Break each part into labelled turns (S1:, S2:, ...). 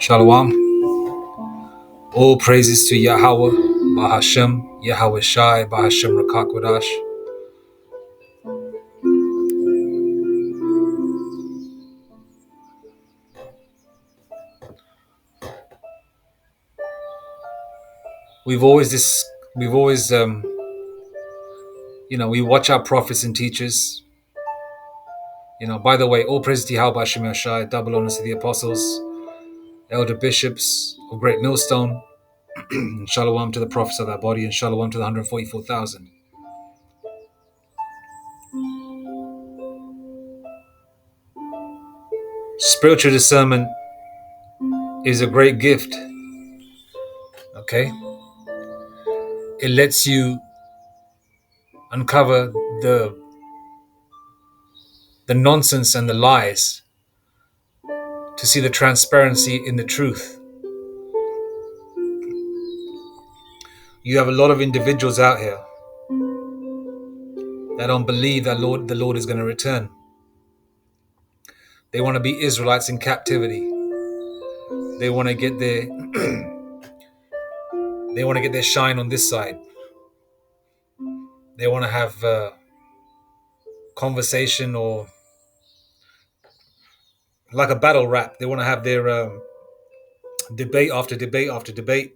S1: Shalom. All praises to Yahweh, Bahashem, Yahweh Shai, Bahashem Rakakwadash. We've always, we watch our prophets and teachers. By the way, all praise to Yahweh, Bahashem Shai, double honors to the apostles, elder bishops of Great Millstone, and Shalom to the prophets of that body, and Shalom to the 144,000. Spiritual discernment is a great gift. Okay? It lets you uncover the nonsense and the lies, to see the transparency in the truth. You have a lot of individuals out here that don't believe that the Lord is going to return. They want to be Israelites in captivity. They want to get their shine on this side. They want to have conversation, or like a battle rap. They want to have their debate after debate after debate.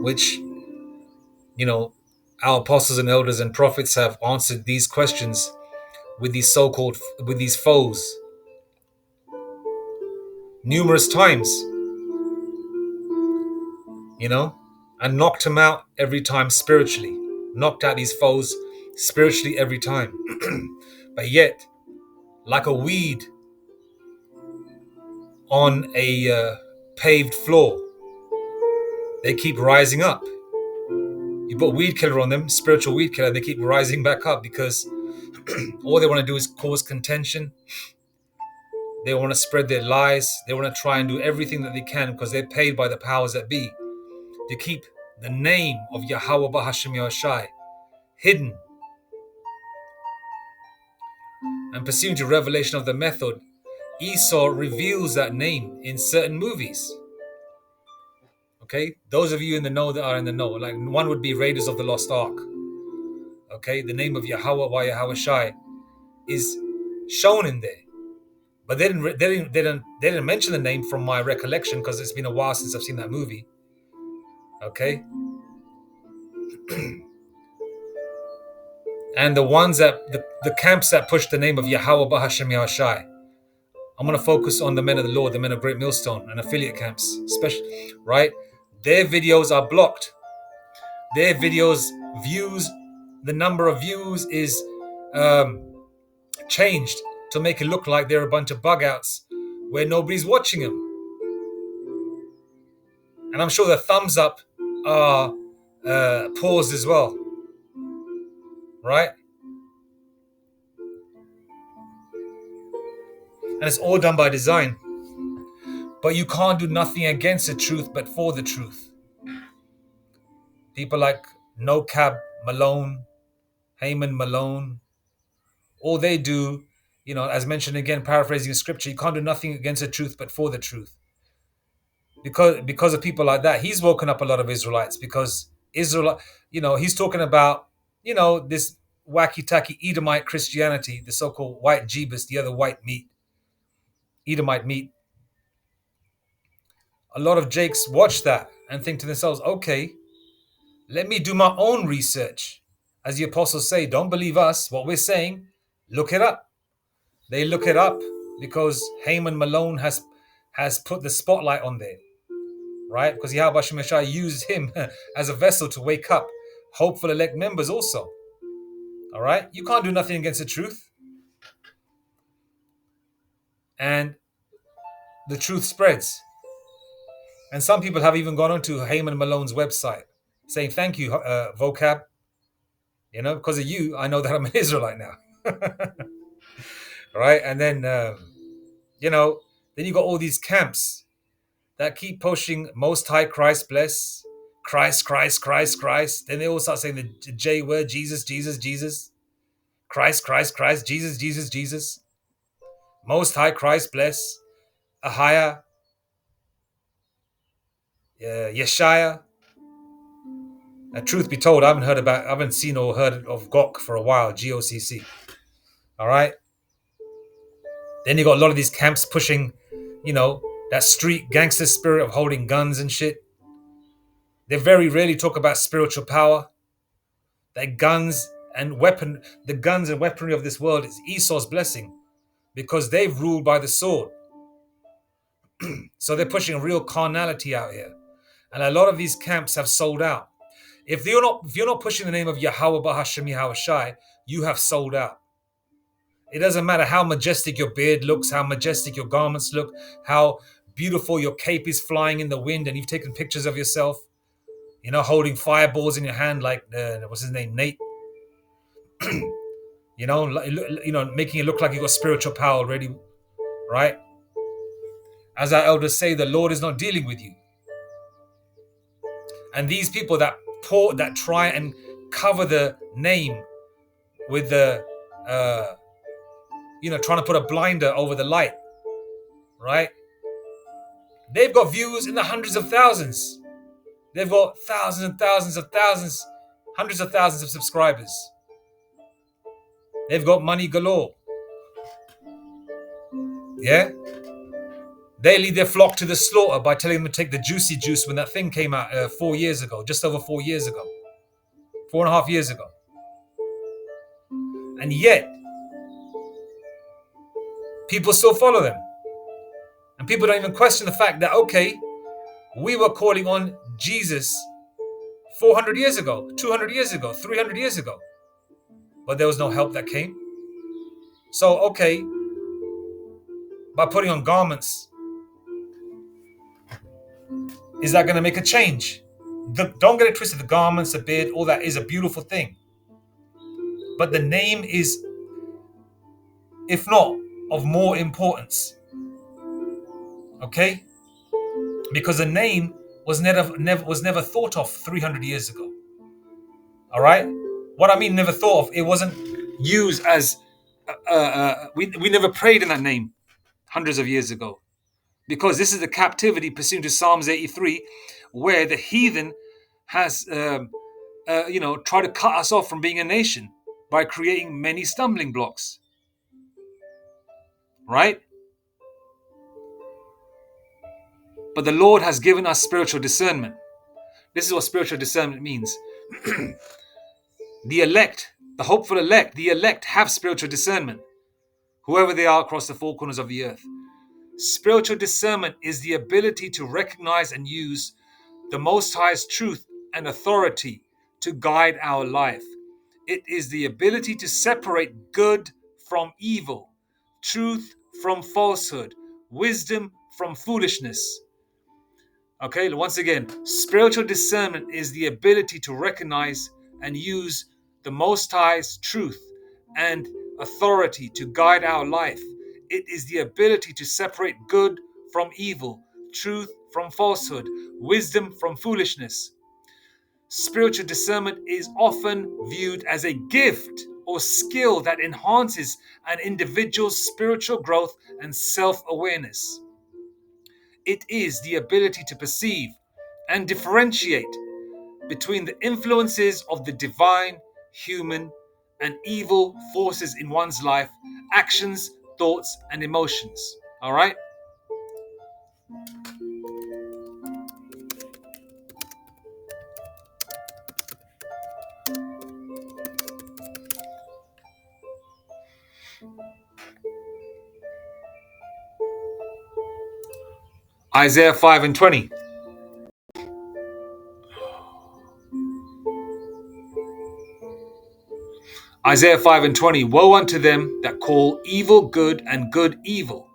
S1: Which our apostles and elders and prophets have answered these questions with these foes numerous times, and knocked them out every time spiritually. Knocked out these foes spiritually every time. But yet, like a weed on a paved floor, they keep rising up. You put weed killer on them, spiritual weed killer, they keep rising back up, because all they want to do is cause contention. They want to spread their lies. They want to try and do everything that they can, because they're paid by the powers that be to keep the name of Yahweh Bahashem Yahushai hidden. And pursuant to revelation of the method, Esau reveals that name in certain movies. Okay, those of you in the know that are in the know, like one would be Raiders of the Lost Ark. Okay, the name of Yahweh by Yahweh Shai is shown in there, but they didn't mention the name from my recollection, because it's been a while since I've seen that movie. Okay, and the ones that the camps that push the name of Yahweh Bahashem Yahushai, I'm going to focus on the men of the Lord, the men of Great Millstone and affiliate camps, especially, right? Their videos are blocked. Their videos views, the number of views is changed to make it look like they're a bunch of bug outs where nobody's watching them. And I'm sure the thumbs up are paused as well, right? And it's all done by design. But you can't do nothing against the truth but for the truth. People like No Cab Malone, Heyman Malone, all they do, as mentioned again, paraphrasing scripture, you can't do nothing against the truth but for the truth. Because of people like that, he's woken up a lot of Israelites, because Israel, he's talking about, this wacky-tacky Edomite Christianity, the so-called white Jebus, the other white meat, Edomite meat. A lot of Jakes watch that and think to themselves, okay, let me do my own research. As the apostles say, don't believe us, what we're saying, look it up. They look it up because Heyman Malone has put the spotlight on there, right? Because Yahweh Shemeshai used him as a vessel to wake up hopeful elect members also. All right? You can't do nothing against the truth. And the truth spreads. And some people have even gone onto Heyman Malone's website saying, thank you, vocab. Because of you, I know that I'm an Israelite now. Right? And then, then you got all these camps that keep pushing Most High Christ bless, Christ, Christ, Christ, Christ. Then they all start saying the J word, Jesus, Jesus, Jesus, Christ, Christ, Christ, Jesus, Jesus, Jesus. Most High Christ bless, Ahaya, Yeshaya. Truth be told, I haven't seen or heard of GOC for a while, GOCC. All right. Then you got a lot of these camps pushing, that street gangster spirit of holding guns and shit. They very rarely talk about spiritual power. That the guns and weaponry of this world is Esau's blessing because they've ruled by the sword. So they're pushing real carnality out here. And a lot of these camps have sold out. If you're not pushing the name of Yahweh Bahashem Yahweh Shai, you have sold out. It doesn't matter how majestic your beard looks, how majestic your garments look, how beautiful your cape is flying in the wind, and you've taken pictures of yourself, holding fireballs in your hand like what's his name, Nate. Making it look like you got spiritual power already, right? As our elders say, the Lord is not dealing with you. And these people that try and cover the name with the trying to put a blinder over the light, right? They've got views in the hundreds of thousands. They've got thousands and thousands of thousands, hundreds of thousands of subscribers. They've got money galore. Yeah? They lead their flock to the slaughter by telling them to take the juicy juice when that thing came out 4 years ago, just over 4 years ago. 4.5 years ago. And yet, people still follow them. And people don't even question the fact that, okay, we were calling on Jesus 400 years ago, 200 years ago, 300 years ago. But there was no help that came. So, okay, by putting on garments, is that going to make a change? Don't get it twisted. The garments, the beard, all that is a beautiful thing. But the name is, if not, of more importance. Okay? Because the name was never thought of 300 years ago. All right? What I mean never thought of, it wasn't used as, we never prayed in that name hundreds of years ago. Because this is the captivity pursuant to Psalms 83, where the heathen has, tried to cut us off from being a nation by creating many stumbling blocks. Right? But the Lord has given us spiritual discernment. This is what spiritual discernment means. The elect, the hopeful elect, the elect have spiritual discernment, whoever they are across the four corners of the earth. Spiritual discernment is the ability to recognize and use the Most High's truth and authority to guide our life. It is the ability to separate good from evil, truth from falsehood, wisdom from foolishness. Okay, once again, spiritual discernment is the ability to recognize and use the Most High's truth and authority to guide our life. It is the ability to separate good from evil, truth from falsehood, wisdom from foolishness. Spiritual discernment is often viewed as a gift or skill that enhances an individual's spiritual growth and self-awareness. It is the ability to perceive and differentiate between the influences of the divine, human, and evil forces in one's life, actions, thoughts, and emotions. All right? Isaiah 5 and 20. Isaiah 5 and 20. Woe unto them that call evil good and good evil,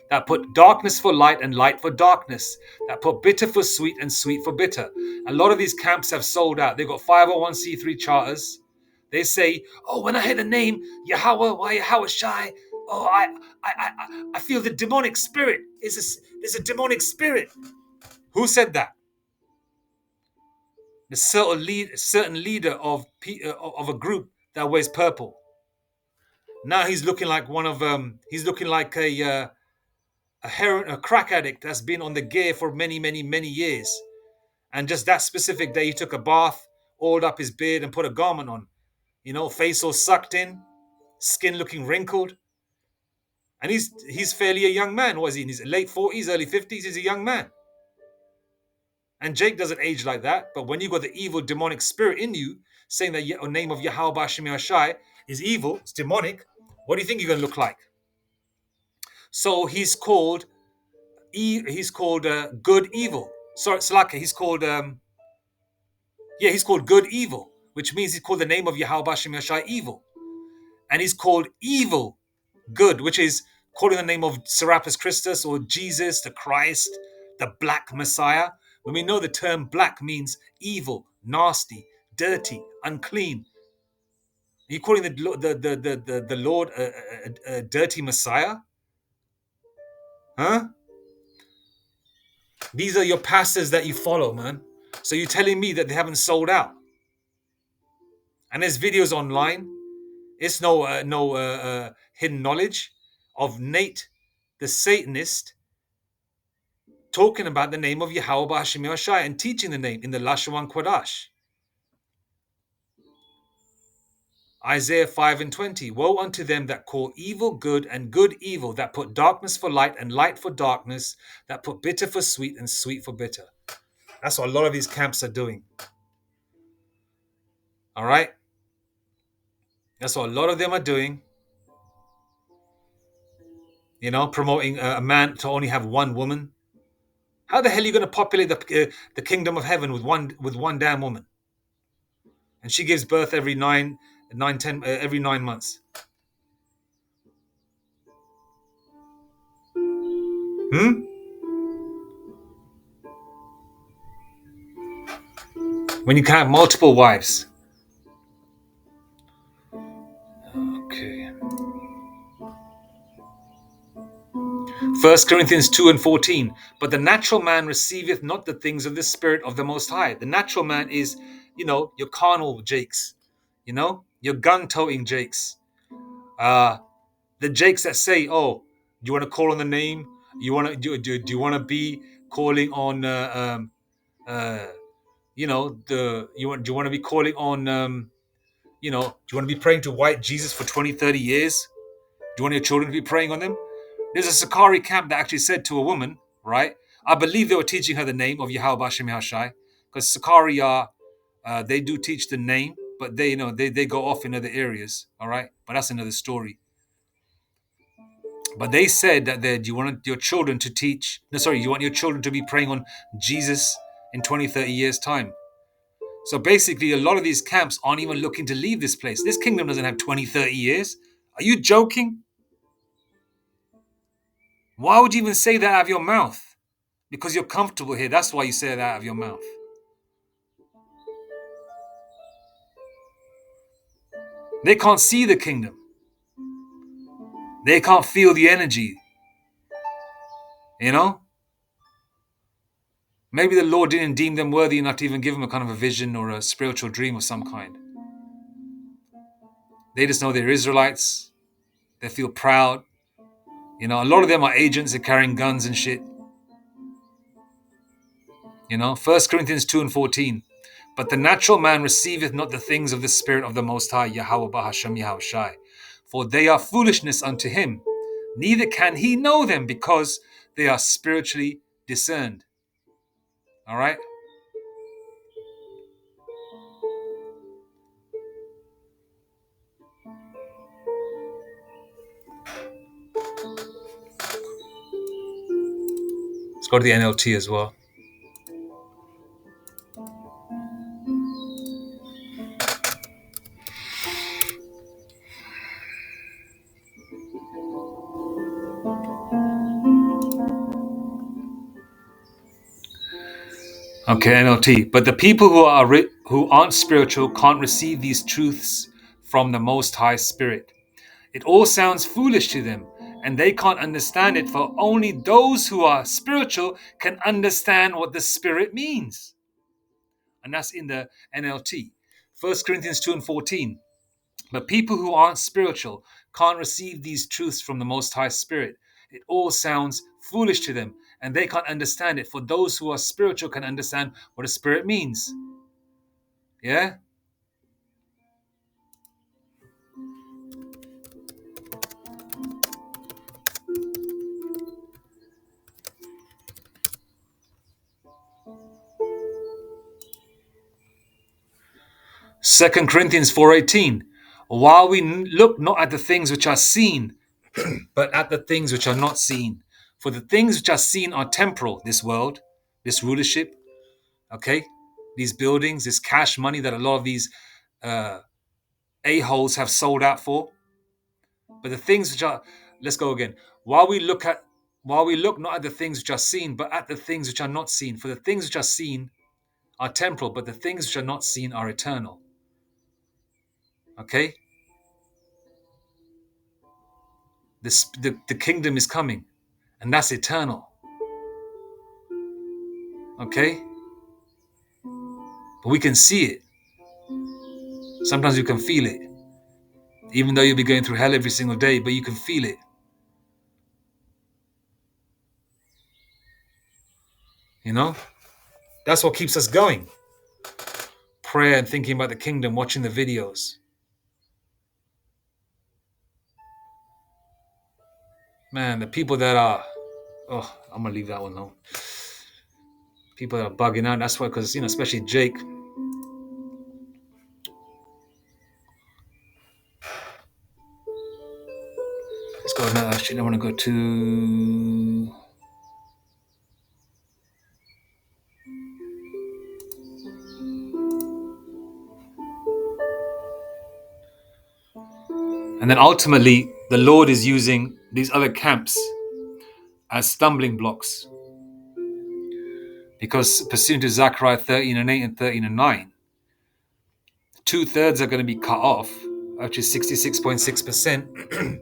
S1: that put darkness for light and light for darkness, that put bitter for sweet and sweet for bitter. A lot of these camps have sold out. They've got 501c3 charters. They say, oh, when I hear the name Yahweh, why Yahweh Shai? Oh, I feel the demonic spirit. There's a demonic spirit. Who said that? The certain leader of a group that wears purple. Now he's looking like one of he's looking like a crack addict that's been on the gear for many, many, many years. And just that specific day, he took a bath, oiled up his beard, and put a garment on. Face all sucked in, skin looking wrinkled. And he's fairly a young man. Was he in his late 40s, early 50s? He's a young man. And Jake doesn't age like that. But when you got the evil demonic spirit in you, saying that the name of Yahweh Hashem Yashai is evil, it's demonic, what do you think you're going to look like? So he's called good evil. Sorry, Salaka, he's called good evil, which means he's called the name of Yahweh Hashem Yashai evil. And he's called evil good, which is calling the name of Serapis Christus or Jesus, the Christ, the Black Messiah. When we know the term black means evil, nasty, dirty, unclean. Are you calling the Lord a dirty Messiah? Huh? These are your pastors that you follow, man. So you're telling me that they haven't sold out? And there's videos online. It's no hidden knowledge of Nate, the Satanist, talking about the name of Yahweh B'Hashem Yahshai and teaching the name in the Lashon Kodash. Isaiah 5:20. Woe unto them that call evil good and good evil, that put darkness for light and light for darkness, that put bitter for sweet and sweet for bitter. That's what a lot of these camps are doing. All right? That's what a lot of them are doing. Promoting a man to only have one woman. How the hell are you going to populate the kingdom of heaven with one damn woman? And she gives birth every 10 every 9 months. When you can have multiple wives. Okay. 1 Corinthians 2:14. But the natural man receiveth not the things of the Spirit of the Most High. The natural man is, your carnal Jakes. Your gun-toting Jakes. The Jakes that say, "Oh, do you want to call on the name? You want to do you want to be calling on do you want to be calling on do you want to be praying to white Jesus for 20, 30 years? Do you want your children to be praying on them?" There's a Sakari camp that actually said to a woman, right? I believe they were teaching her the name of Yahweh Hashem Yahshai, because Sakari they do teach the name, but they go off in other areas, all right? But that's another story. But they said that you want your children to you want your children to be praying on Jesus in 20, 30 years' time. So basically, a lot of these camps aren't even looking to leave this place. This kingdom doesn't have 20, 30 years. Are you joking? Why would you even say that out of your mouth? Because you're comfortable here. That's why you say that out of your mouth. They can't see the kingdom. They can't feel the energy. Maybe the Lord didn't deem them worthy enough to even give them a kind of a vision or a spiritual dream of some kind. They just know they're Israelites. They feel proud. A lot of them are agents. They're carrying guns and shit. 1 Corinthians 2:14. But the natural man receiveth not the things of the Spirit of the Most High, Yahweh B'Hashem Yahushai, for they are foolishness unto him. Neither can he know them, because they are spiritually discerned. All right? Let's go to the NLT as well. Okay, NLT. But the people who aren't spiritual can't receive these truths from the Most High Spirit. It all sounds foolish to them, and they can't understand it, for only those who are spiritual can understand what the Spirit means. And that's in the NLT. 1 Corinthians 2:14. But people who aren't spiritual can't receive these truths from the Most High Spirit. It all sounds foolish to them, and they can't understand it. For those who are spiritual can understand what a spirit means. Yeah? Second Corinthians 4:18. While we look not at the things which are seen, but at the things which are not seen. For the things which are seen are temporal, this world, this rulership, okay? These buildings, this cash money that a lot of these a-holes have sold out for. But the things which are, let's go again. While we look not at the things which are seen, but at the things which are not seen. For the things which are seen are temporal, but the things which are not seen are eternal. Okay? The kingdom is coming, and that's eternal. Okay? But we can see it. Sometimes you can feel it. Even though you'll be going through hell every single day, but you can feel it. You know? That's what keeps us going. Prayer and thinking about the kingdom, watching the videos. Man, the people that are... Oh, I'm going to leave that one alone. People that are bugging out. That's why, because, especially Jake. Let's go now. Actually, I want to go to... And then ultimately, the Lord is using these other camps as stumbling blocks. Because pursuant to Zechariah 13:8 and 13:9, 2/3 are going to be cut off, which is 66.6%, and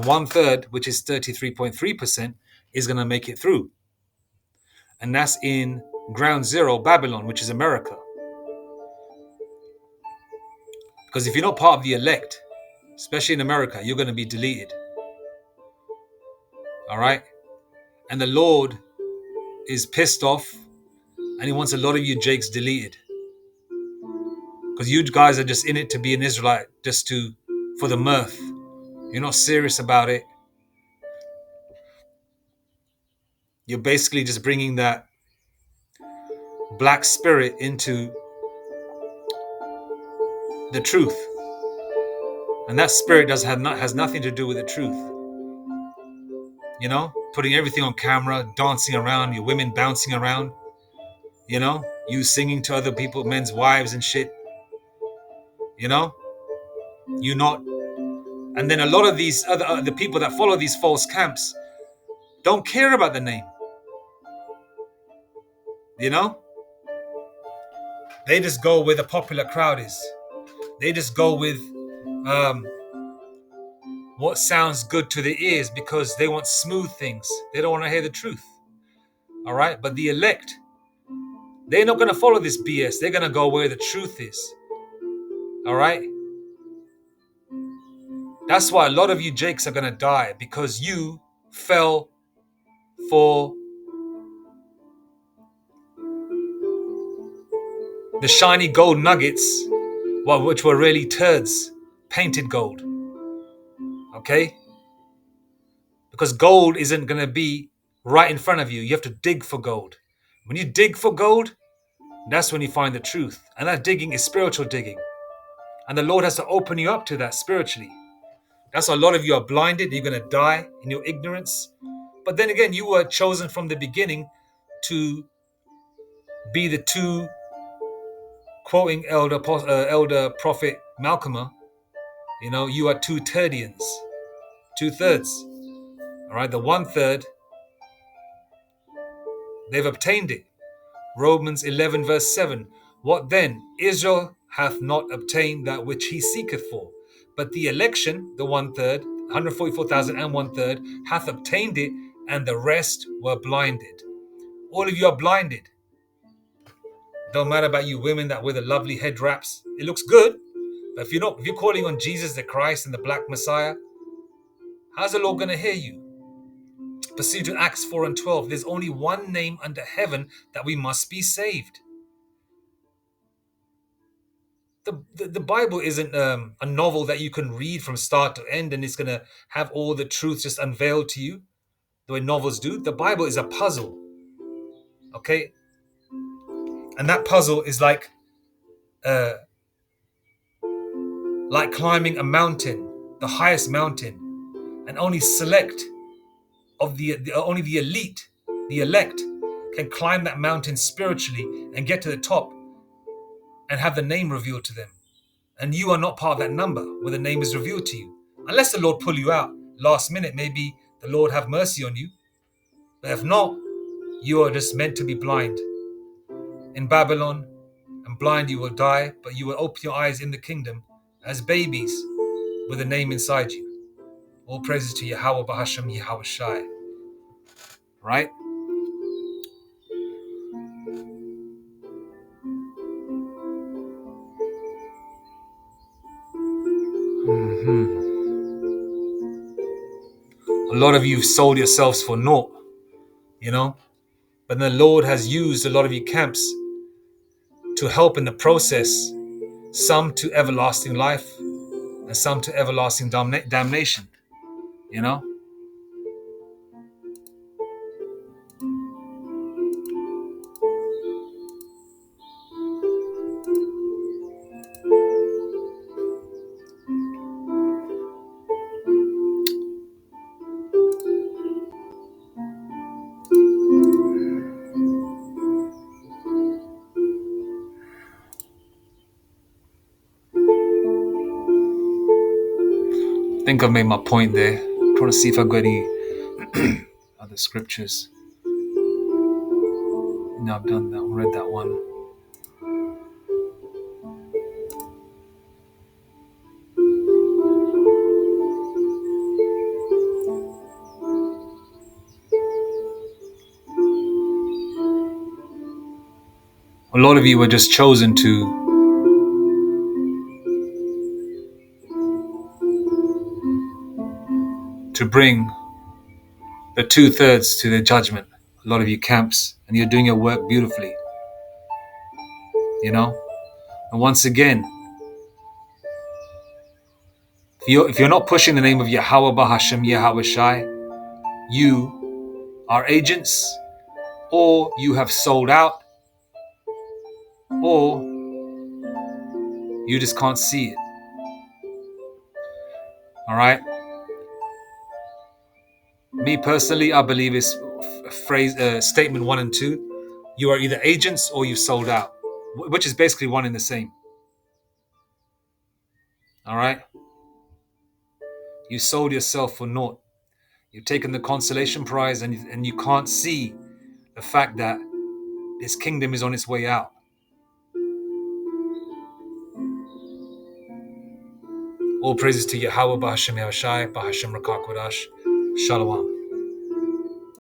S1: 1/3, which is 33.3%, is going to make it through. And that's in ground zero, Babylon, which is America. Because if you're not part of the elect, especially in America, you're going to be deleted. All right? And the Lord is pissed off, and he wants a lot of you Jakes deleted. Because you guys are just in it to be an Israelite, just for the mirth. You're not serious about it. You're basically just bringing that black spirit into the truth. And that spirit has nothing to do with the truth. Putting everything on camera, dancing around, your women bouncing around, you singing to other people, men's wives and shit. You not. And then a lot of these the people that follow these false camps don't care about the name. They just go where the popular crowd is. They just go with what sounds good to their ears because they want smooth things. They don't want to hear the truth. All right? But the elect, they're not going to follow this BS. They're going to go where the truth is. All right? That's why a lot of you Jakes are going to die, because you fell for the shiny gold nuggets, which were really turds, painted gold. Okay? Because gold isn't going to be right in front of you. You have to dig for gold. When you dig for gold, that's when you find the truth. And that digging is spiritual digging. And the Lord has to open you up to that spiritually. That's why a lot of you are blinded. You're going to die in your ignorance. But then again, you were chosen from the beginning to be the two, quoting elder prophet Malcolm, you are 2/3. 2/3. All right, the 1/3, they've obtained it. Romans 11 verse 7. What then? Israel hath not obtained that which he seeketh for. But the election, the 1/3, 144,000 and 1/3, hath obtained it, and the rest were blinded. All of you are blinded. Don't matter about you women that wear the lovely head wraps. It looks good. But if you're calling on Jesus the Christ and the Black Messiah, How's the Lord going to hear you? Proceed to Acts 4 and 12. There's only one name under heaven that we must be saved. The Bible isn't a novel that you can read from start to end and it's going to have all the truth just unveiled to you the way novels do. The Bible is a puzzle, okay? And that puzzle is like climbing a mountain, the highest mountain, and only select of only the elite, the elect, can climb that mountain spiritually and get to the top and have the name revealed to them. And you are not part of that number where the name is revealed to you. Unless the Lord pull you out last minute, maybe the Lord have mercy on you. But if not, you are just meant to be blind in Babylon, and blind you will die, but you will open your eyes in the kingdom as babies with a name inside you. All praises to Yahweh Bahasham Yahweh Shai. Right? A lot of you have sold yourselves for naught, you know? But the Lord has used a lot of you camps to help in the process, some to everlasting life and some to everlasting damnation, you know? I think I've made my point there. I'm trying to see if I've got any other scriptures. No, I've done that. I read that one. A lot of you were just chosen to bring the 2/3 to the judgment. A lot of you camps, and you're doing your work beautifully, you know? And once again, if you're not pushing the name of Yahweh Bahasham Yahweh Shai, you are agents, or you have sold out, or you just can't see it. All right? Me personally, I believe it's statement 1 and 2. You are either agents or you've sold out, which is basically one and the same. All right? You sold yourself for naught. You've taken the consolation prize and you can't see the fact that this kingdom is on its way out. All praises to Yahweh Bahasham Yahushai, Bahasham Rakakwadash. Shalom.